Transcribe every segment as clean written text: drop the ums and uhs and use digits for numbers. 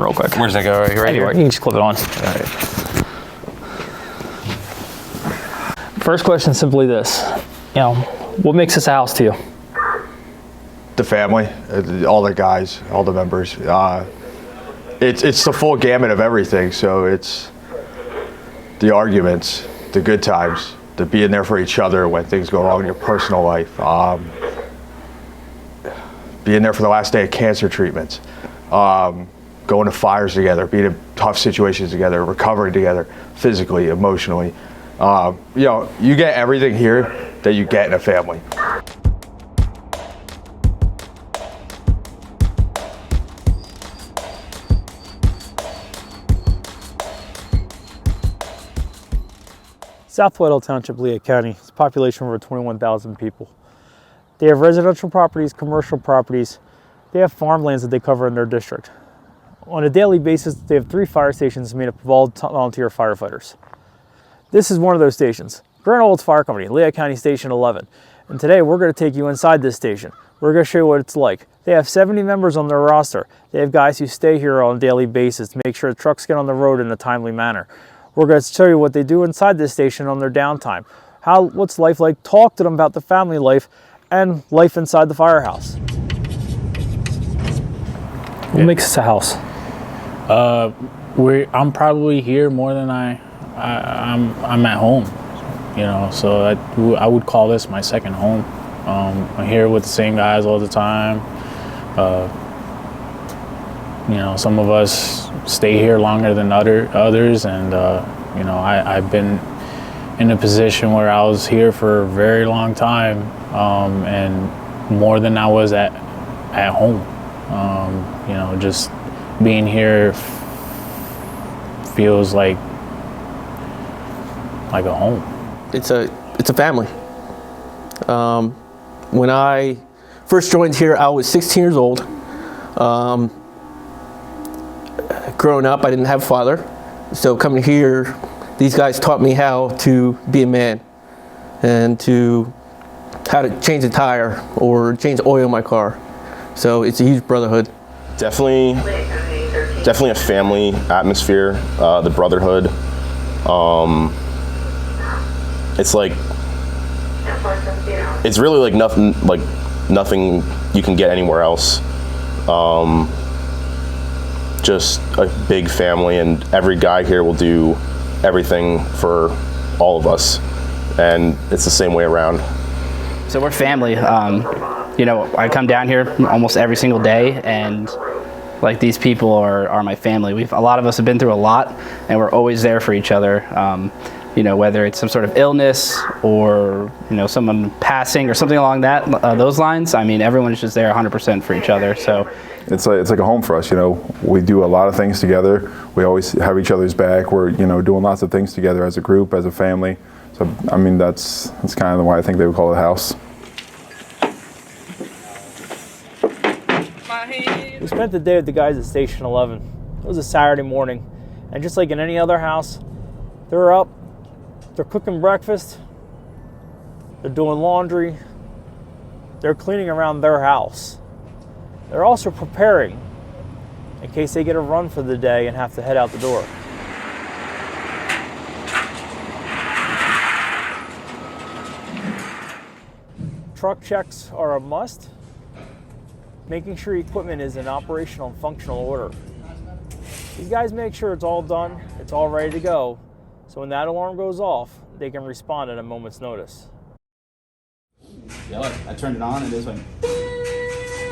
real quick. Where's that go? Right here? Anywhere, you can just clip it on. All right. First question is simply this. You know, what makes this a house to you? The family, all the guys, all the members. It's the full gamut of everything. So it's the arguments, the good times, the being there for each other when things go wrong in your personal life, being there for the last day of cancer treatments, going to fires together, being in tough situations together, recovering together, physically, emotionally. You know, you get everything here that you get in a family. South Weddell Township, Lehigh County. It's a population of over 21,000 people. They have residential properties, commercial properties. They have farmlands that they cover in their district. On a daily basis, they have 3 fire stations made up of all volunteer firefighters. This is one of those stations. Greenawalds Fire Company, Lehigh County Station 11. And today we're going to take you inside this station. We're going to show you what it's like. They have 70 members on their roster. They have guys who stay here on a daily basis to make sure the trucks get on the road in a timely manner. We're going to show you what they do inside this station on their downtime. What's life like? Talk to them about the family life and life inside the firehouse. What makes this a house? I'm probably here more than I'm at home, you know. So I would call this my second home. I'm here with the same guys all the time. You know, some of us stay here longer than others, and you know, I've been in a position where I was here for a very long time, and more than I was at home. You know, just being here feels like a home. It's a family. When I first joined here, I was 16 years old. Growing up, I didn't have a father, so coming here, these guys taught me how to be a man and how to change a tire or change oil in my car. So it's a huge brotherhood. Definitely a family atmosphere, the brotherhood. It's really like nothing you can get anywhere else. Just a big family, and every guy here will do everything for all of us, and it's the same way around. So we're family. You know, I come down here almost every single day, and like these people are my family. A lot of us have been through a lot, and we're always there for each other. You know, whether it's some sort of illness or, you know, someone passing or something along those lines. I mean, everyone's just there 100% for each other. So it's like a home for us. You know, we do a lot of things together. We always have each other's back. We're, you know, doing lots of things together as a group, as a family. So I mean, that's kind of why I think they would call it a house. We spent the day with the guys at Station 11. It was a Saturday morning, and just like in any other house, they're up, they're cooking breakfast, they're doing laundry, they're cleaning around their house. They're also preparing in case they get a run for the day and have to head out the door. Truck checks are a must. Making sure equipment is in operational and functional order. These guys make sure it's all done, it's all ready to go, so when that alarm goes off, they can respond at a moment's notice. Yeah, look, I turned it on and it just went.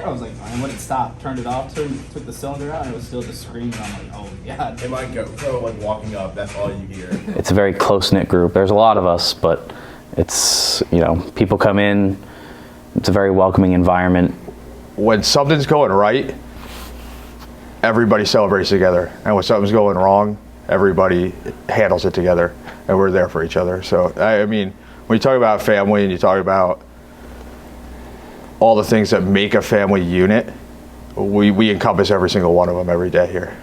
I was like, I wouldn't stop. Turned it off, took the cylinder out, and it was still just screaming. I'm like, oh yeah. It might go like walking up. That's all you hear. It's a very close-knit group. There's a lot of us, but it's, you know, people come in. It's a very welcoming environment. When something's going right, everybody celebrates together. And when something's going wrong, everybody handles it together. And we're there for each other. So, I mean, when you talk about family and you talk about all the things that make a family unit, we encompass every single one of them every day here.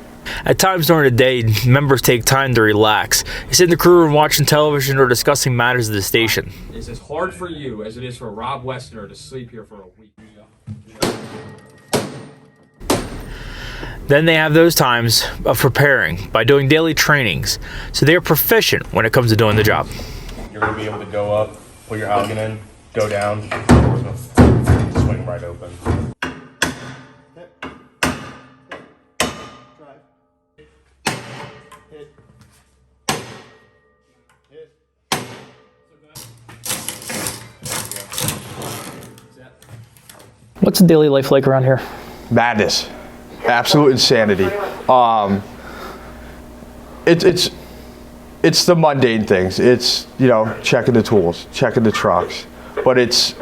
At times during the day, members take time to relax. They sit in the crew room watching television or discussing matters of the station. It's as hard for you as it is for Rob Westerner to sleep here for a week. Then they have those times of preparing by doing daily trainings, so they are proficient when it comes to doing the job. You're going to be able to go up, put your Halligan in, go down, door's going to swing right open. What's the daily life like around here? Madness, absolute insanity. It's the mundane things. It's, you know, checking the tools, checking the trucks, but it's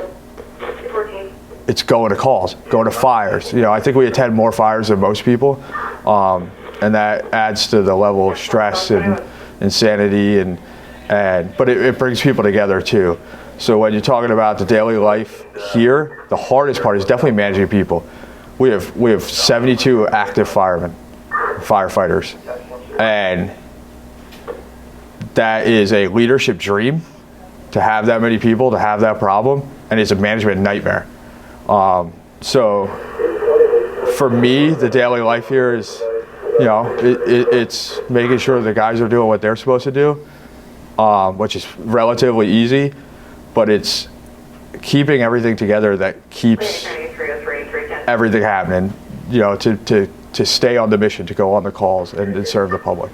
going to calls, going to fires. You know, I think we attend more fires than most people, and that adds to the level of stress and insanity, but it brings people together too. So when you're talking about the daily life here, the hardest part is definitely managing people. We have 72 active firemen, firefighters, and that is a leadership dream to have that many people, to have that problem, and it's a management nightmare. So for me, the daily life here is, you know, it's making sure the guys are doing what they're supposed to do, which is relatively easy, but it's keeping everything together that keeps everything happening, you know, to stay on the mission, to go on the calls and serve the public.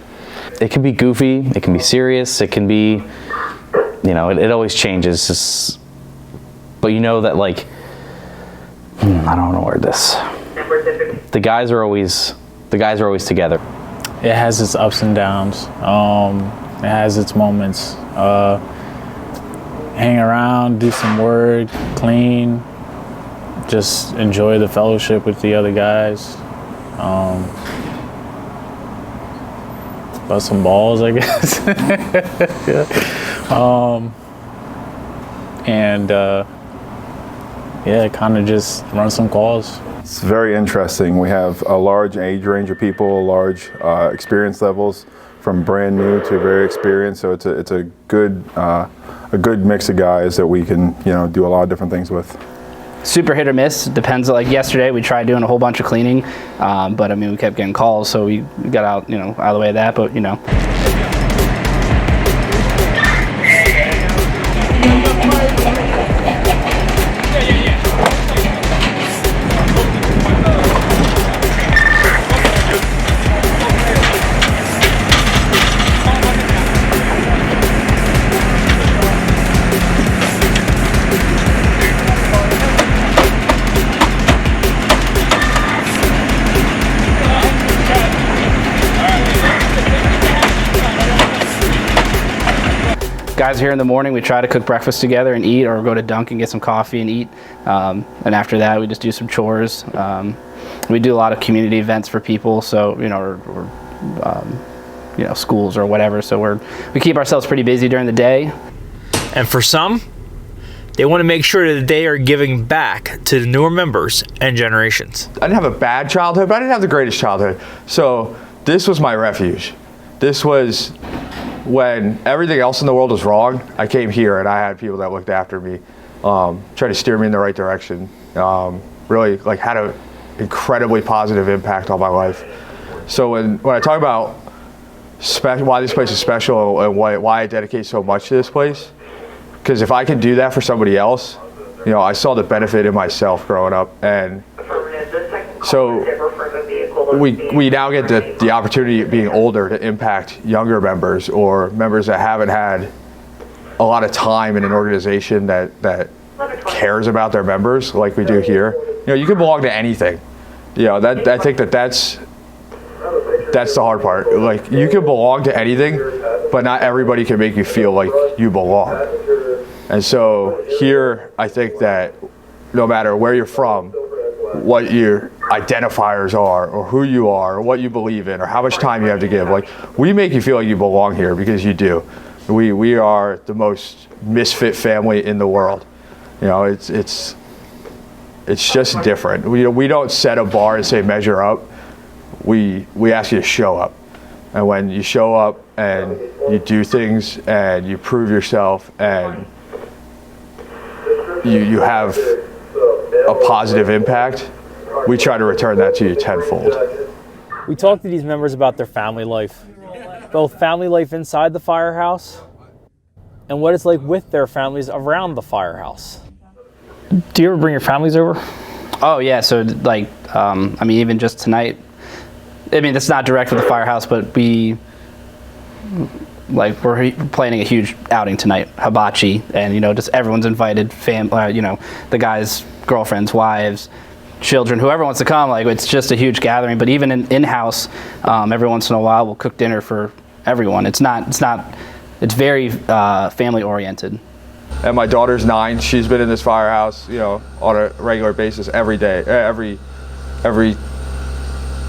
It can be goofy, it can be serious, it can be, you know, it always changes. But you know that, like, I don't want to word this. The guys are always together. It has its ups and downs. It has its moments. Hang around, do some work, clean, just enjoy the fellowship with the other guys. Bust some balls, I guess. Yeah, kind of just run some calls. It's very interesting. We have a large age range of people, large experience levels, from brand new to very experienced. So it's a good mix of guys that we can, you know, do a lot of different things with. Super hit or miss. Depends. Like yesterday, we tried doing a whole bunch of cleaning, but I mean, we kept getting calls, so we got out, you know, out of the way of that. But you know. Guys are here in the morning, we try to cook breakfast together and eat, or go to Dunk and get some coffee and eat. And after that, we just do some chores. We do a lot of community events for people, so, you know, or you know, schools or whatever. So we keep ourselves pretty busy during the day. And for some, they want to make sure that they are giving back to the newer members and generations. I didn't have a bad childhood, but I didn't have the greatest childhood. So this was my refuge. This was when everything else in the world was wrong. I came here and I had people that looked after me, tried to steer me in the right direction. Really, like, had an incredibly positive impact on my life. So when I talk about why this place is special and why I dedicate so much to this place, because if I can do that for somebody else, you know, I saw the benefit in myself growing up, and so we now get the opportunity of being older to impact younger members, or members that haven't had a lot of time in an organization that cares about their members like we do here. You know, you can belong to anything. You know, I think that's the hard part. Like, you can belong to anything, but not everybody can make you feel like you belong. And so here, I think that no matter where you're from, what your identifiers are, or who you are, or what you believe in, or how much time you have to give, like, we make you feel like you belong here, because you do. We are the most misfit family in the world. You know, it's just different. We don't set a bar and say measure up. We ask you to show up. And when you show up and you do things and you prove yourself and you have a positive impact, we try to return that to you tenfold. We talked to these members about their family life, both family life inside the firehouse and what it's like with their families around the firehouse. Do you ever bring your families over? Oh yeah, so like, I mean, even just tonight, I mean, it's not direct with the firehouse, but we're planning a huge outing tonight, hibachi, and you know, just everyone's invited, you know, the guys' girlfriends, wives, children, whoever wants to come. Like, it's just a huge gathering. But even in-house, every once in a while, we'll cook dinner for everyone. It's very family oriented. And my daughter's 9. She's been in this firehouse, you know, on a regular basis every day, every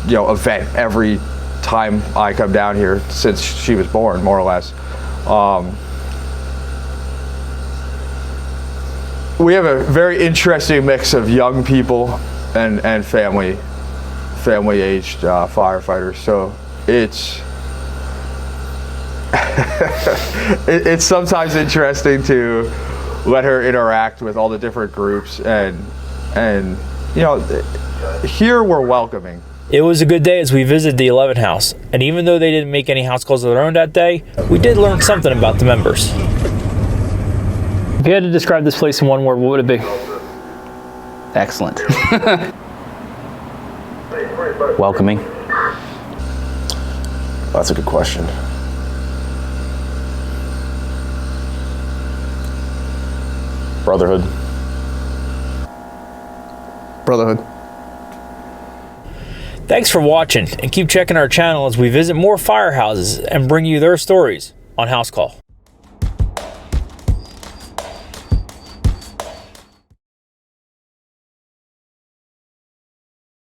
you know, event, every time I come down here since she was born, more or less. We have a very interesting mix of young people and family-aged firefighters. So it's it's sometimes interesting to let her interact with all the different groups, and you know, here we're welcoming. It was a good day as we visited the 11th house, and even though they didn't make any house calls of their own that day, we did learn something about the members. If you had to describe this place in one word, what would it be? Excellent. Welcoming. That's a good question. Brotherhood. Brotherhood. Thanks for watching, and keep checking our channel as we visit more firehouses and bring you their stories on House Call.